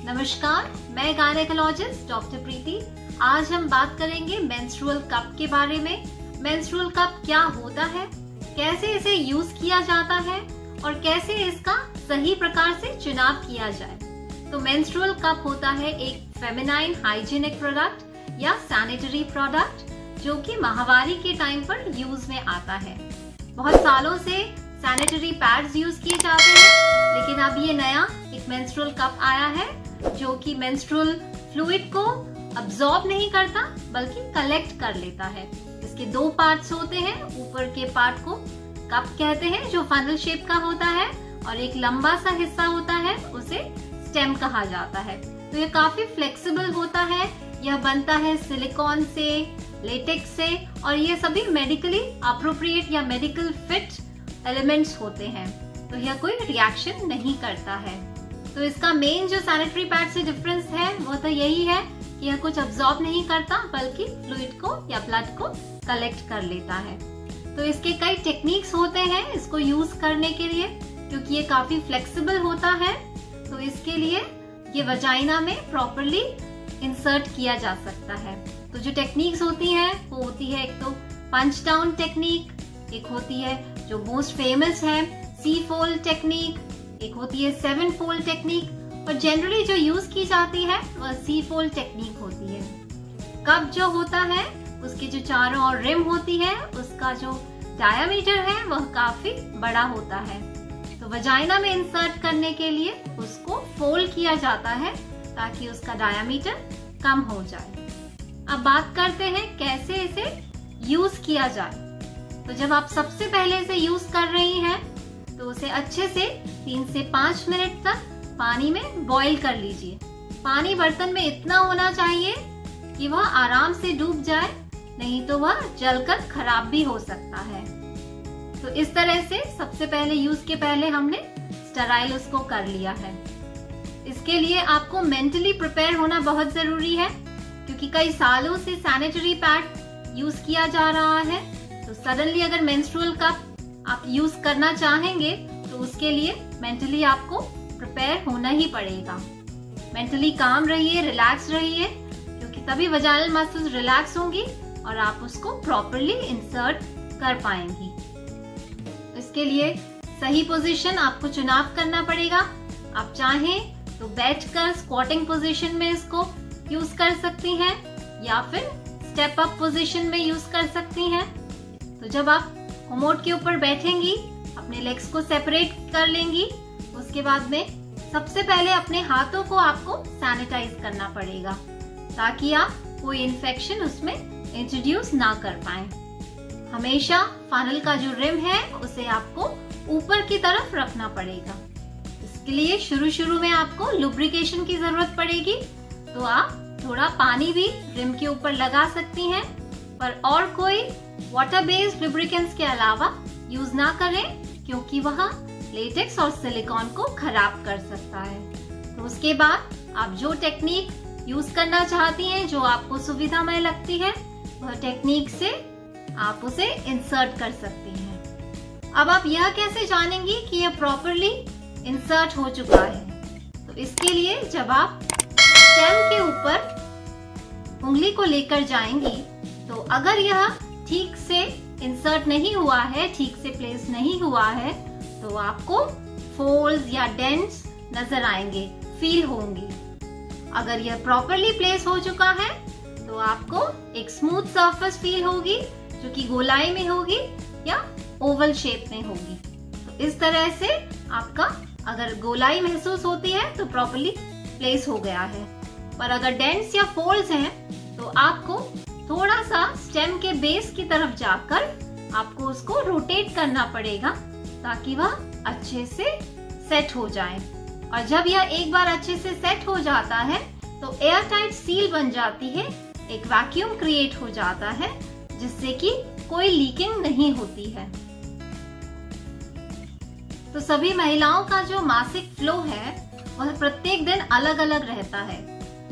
नमस्कार, मैं gynaecologist doctor प्रीति। आज हम बात करेंगे मेंस्ट्रुअल कप के बारे में। मेंस्ट्रुअल कप क्या होता है, कैसे इसे यूज किया जाता है और कैसे इसका सही प्रकार से चुनाव किया जाए। तो मेंस्ट्रुअल कप होता है एक फेमिनाइन हाइजीनिक प्रोडक्ट या सैनिटरी प्रोडक्ट जो कि माहवारी के टाइम पर यूज में आता है। बहुत सालों से सैनिटरी पैड्स यूज किए जाते हैं, लेकिन अब ये नया एक मेंस्ट्रुअल कप आया है जो कि मेंस्ट्रुअल फ्लूइड को अब्सॉर्ब नहीं करता बल्कि कलेक्ट कर लेता है। इसके दो पार्ट्स होते हैं। ऊपर के पार्ट को कप कहते हैं जो फनल शेप का होता है, और एक लंबा सा हिस्सा होता है उसे स्टेम कहा जाता है। तो ये काफी फ्लेक्सिबल होता है। यह बनता है सिलिकॉन से, लेटेक्स से, और ये सभी मेडिकली अप्रोप्रिएट या मेडिकल फिट एलिमेंट्स होते हैं। तो यह कोई रिएक्शन नहीं करता है। तो इसका मेन जो सैनिटरी पैड से डिफरेंस है वो तो यही है कि यह कुछ अब्सॉर्ब नहीं करता बल्कि फ्लूइड को या ब्लड को कलेक्ट कर लेता है। तो इसके कई टेक्निक्स होते हैं इसको यूज करने के लिए, क्योंकि ये काफी फ्लेक्सिबल होता है। तो इसके लिए ये वजाइना में प्रॉपरली इंसर्ट किया जा सकता है। तो जो टेक्निक्स होती हैं वो होती है एक तो पंच डाउन टेक्निक, एक होती है जो मोस्ट फेमस है सी फोल्ड टेक्निक, एक होती है 7 फोल्ड टेक्निक, और जनरली जो यूज की जाती है वह सी फोल्ड टेक्निक होती है। कप जो होता है उसके जो चारों ओर रिम होती है उसका जो डायामीटर है वह काफी बड़ा होता है। तो वजाइना में इंसर्ट करने के लिए उसको फोल्ड किया जाता है ताकि उसका डायामीटर कम हो जाए। अब बात करते हैं कैसे इसे यूज किया जाए। तो जब आप सबसे पहले इसे यूज कर रही हैं तो उसे अच्छे से 3 से 5 मिनट तक पानी में बॉईल कर लीजिए। पानी बर्तन में इतना होना चाहिए कि वह आराम से डूब जाए, नहीं तो वह जलकर खराब भी हो सकता है। तो इस तरह से सबसे पहले यूज के पहले हमने स्टराइल उसको कर लिया है। इसके लिए आपको मेंटली प्रिपेयर होना बहुत जरूरी है, क्योंकि कई सालों से सैनिटरी पैड यूज किया जा रहा है। तो सडनली अगर मेंस्ट्रुअल कप आप यूज करना चाहेंगे तो उसके लिए मेंटली आपको प्रिपेयर होना ही पड़ेगा। मेंटली काम रहिए, रिलैक्स रहिए, क्योंकि तभी वजाइनल मसल्स रिलैक्स होंगी और आप उसको प्रॉपरली इंसर्ट कर पाएंगी। इसके लिए सही पोजीशन आपको चुनाव करना पड़ेगा। आप चाहें तो बैठकर स्क्वाटिंग पोजीशन में इसको यूज कर सकती हैं या फिर स्टेप अप पोजीशन में यूज कर सकती हैं। तो जब आप कोमोड के ऊपर बैठेंगी, अपने लेग्स को सेपरेट कर लेंगी, उसके बाद में सबसे पहले अपने हाथों को आपको सैनिटाइज करना पड़ेगा ताकि आप कोई इन्फेक्शन उसमें इंट्रोड्यूस ना कर पाएं। हमेशा फनल का जो रिम है उसे आपको ऊपर की तरफ रखना पड़ेगा। इसके लिए शुरू में आपको लुब्रिकेशन की जरूरत पड़ेगी, तो आप थोड़ा पानी भी रिम के ऊपर लगा सकती हैं, पर और कोई वाटर बेस्ड लुब्रिकेंट्स के अलावा यूज ना करें, क्योंकि वह लेटेक्स और सिलिकॉन को खराब कर सकता है। तो उसके बाद आप जो टेक्निक यूज करना चाहती हैं, जो आपको सुविधामय लगती है, वह टेक्निक से आप उसे इंसर्ट कर सकती हैं। अब आप यह कैसे जानेंगी कि यह प्रॉपरली इंसर्ट हो चुका है? तो इसके लिए जब आप स्टेम के ऊपर उंगली को लेकर जाएंगी, तो अगर यह ठीक से इंसर्ट नहीं हुआ है, ठीक से प्लेस नहीं हुआ है, तो आपको फोल्ड्स या डेंट्स नजर आएंगे, फील होंगे। अगर यह प्रॉपरली प्लेस हो चुका है तो आपको एक स्मूथ सरफेस फील होगी जो कि गोलाई में होगी या ओवल शेप में होगी। तो इस तरह से आपका अगर गोलाई महसूस होती है तो प्रॉपरली प्लेस हो गया है। पर अगर डेंट्स या फोल्ड्स हैं तो आपको थोड़ा सा स्टेम के बेस की तरफ जाकर आपको उसको रोटेट करना पड़ेगा ताकि वह अच्छे से सेट हो जाए। और जब यह एक बार अच्छे से सेट हो जाता है तो एयर टाइट सील बन जाती है, एक वैक्यूम क्रिएट हो जाता है जिससे कि कोई लीकिंग नहीं होती है। तो सभी महिलाओं का जो मासिक फ्लो है वह प्रत्येक दिन अलग अलग रहता है।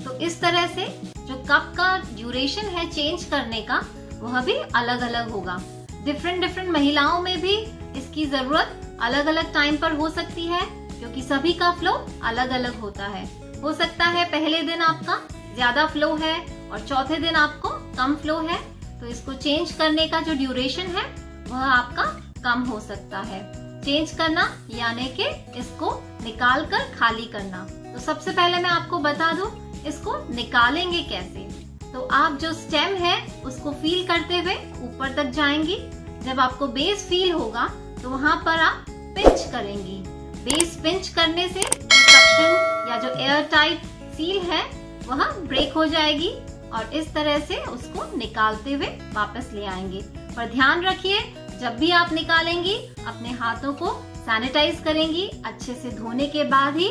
तो इस तरह से जो कप का ड्यूरेशन है चेंज करने का वह भी अलग अलग होगा। डिफरेंट महिलाओं में भी इसकी जरूरत अलग अलग टाइम पर हो सकती है, क्योंकि सभी का फ्लो अलग अलग होता है। हो सकता है पहले दिन आपका ज्यादा फ्लो है और चौथे दिन आपको कम फ्लो है, तो इसको चेंज करने का जो ड्यूरेशन है वह आपका कम हो सकता है। चेंज करना यानी कि इसको निकाल कर खाली करना। तो सबसे पहले मैं आपको बता दूं इसको निकालेंगे कैसे। तो आप जो स्टेम है उसको फील करते हुए ऊपर तक जाएंगी। जब आपको बेस फील होगा तो वहां पर आप पिंच करेंगी। बेस पिंच करने से सक्शन या जो एयर टाइट सील है वह ब्रेक हो जाएगी और इस तरह से उसको निकालते हुए वापस ले आएंगे। पर ध्यान रखिए जब भी आप निकालेंगी अपने हाथों को सैनिटाइज करेंगी। अच्छे से धोने के बाद ही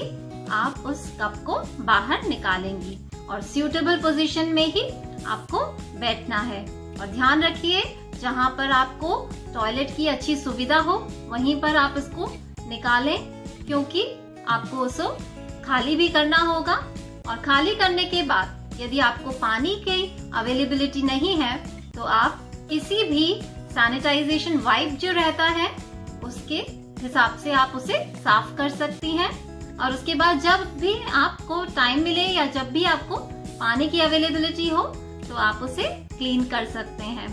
आप उस कप को बाहर निकालेंगी और सूटेबल पोजीशन में ही आपको बैठना है। और ध्यान रखिए जहाँ पर आपको टॉयलेट की अच्छी सुविधा हो वहीं पर आप इसको निकालें, क्योंकि आपको उसको खाली भी करना होगा। और खाली करने के बाद यदि आपको पानी की अवेलेबिलिटी नहीं है तो आप किसी भी सैनिटाइजेशन वाइप जो रहता है उसके हिसाब से आप उसे साफ कर सकती हैं। और उसके बाद जब भी आपको टाइम मिले या जब भी आपको पानी की अवेलेबिलिटी हो तो आप उसे क्लीन कर सकते हैं।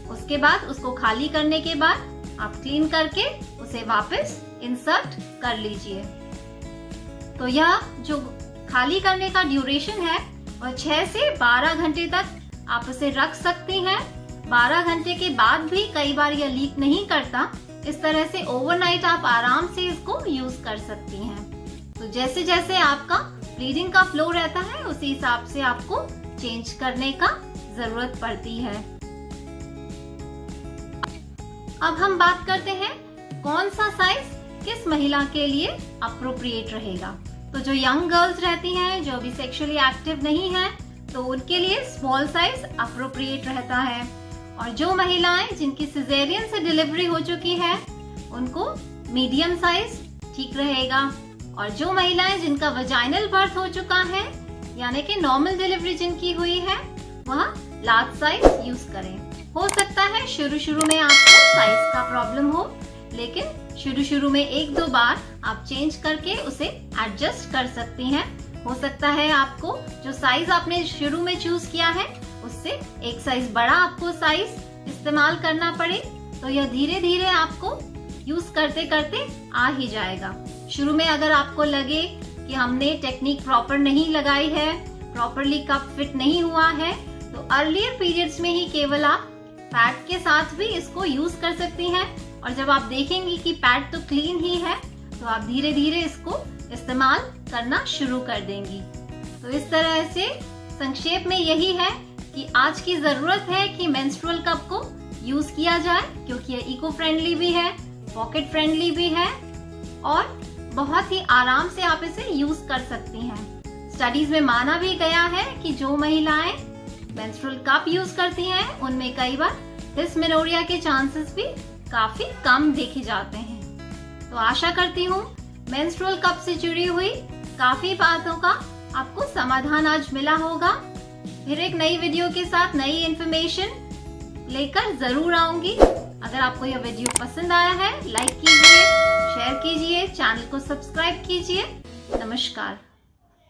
उसके बाद उसको खाली करने के बाद आप क्लीन करके उसे वापस इंसर्ट कर लीजिए। तो यह जो खाली करने का ड्यूरेशन है वह 6 से 12 घंटे तक आप उसे रख सकती हैं। 12 घंटे के बाद भी कई बार यह लीक नहीं करता। इस तरह से ओवरनाइट आप आराम से इसको यूज कर सकती हैं। तो जैसे जैसे आपका ब्लीडिंग का फ्लो रहता है उसी हिसाब से आपको चेंज करने का जरूरत पड़ती है। अब हम बात करते हैं कौन सा साइज किस महिला के लिए अप्रोप्रिएट रहेगा। तो जो यंग गर्ल्स रहती हैं, जो अभी सेक्सुअली एक्टिव नहीं है, तो उनके लिए स्मॉल साइज अप्रोप्रिएट रहता है। और जो महिलाएं जिनकी सिजेरियन से डिलीवरी हो चुकी है उनको मीडियम साइज ठीक रहेगा। और जो महिलाएं जिनका वजाइनल बर्थ हो चुका है यानी कि नॉर्मल डिलीवरी जिनकी हुई है वह लार्ज साइज यूज करें। हो सकता है शुरू में आपको साइज का प्रॉब्लम हो, लेकिन शुरू में 1-2 बार आप चेंज करके उसे एडजस्ट कर सकती हैं। हो सकता है आपको जो साइज आपने शुरू में चूज किया है उससे एक साइज बड़ा आपको साइज इस्तेमाल करना पड़े, तो यह धीरे धीरे आपको यूज करते करते आ ही जाएगा। शुरू में अगर आपको लगे कि हमने टेक्निक प्रॉपर नहीं लगाई है, प्रॉपरली कप फिट नहीं हुआ है, तो अर्लियर पीरियड्स में ही केवल आप पैड के साथ भी इसको यूज कर सकती हैं। और जब आप देखेंगी कि पैड तो क्लीन ही है तो आप धीरे धीरे इसको इस्तेमाल करना शुरू कर देंगी। तो इस तरह से संक्षेप में यही है कि आज की जरूरत है कि मेंस्ट्रुअल कप को यूज किया जाए, क्योंकि ये इको फ्रेंडली भी है, पॉकेट फ्रेंडली भी है और बहुत ही आराम से आप इसे यूज कर सकती हैं। स्टडीज में माना भी गया है कि जो महिलाएं मेंस्ट्रुअल कप यूज करती हैं उनमें कई बार डिस्मेनोरिया के चांसेस भी काफी कम देखे जाते हैं। तो आशा करती हूँ मेंस्ट्रुअल कप से जुड़ी हुई काफी बातों का आपको समाधान आज मिला होगा। फिर एक नई वीडियो के साथ नई इन्फॉर्मेशन लेकर जरूर आऊंगी। अगर आपको यह वीडियो पसंद आया है लाइक कीजिए, शेयर कीजिए, चैनल को सब्सक्राइब कीजिए। नमस्कार।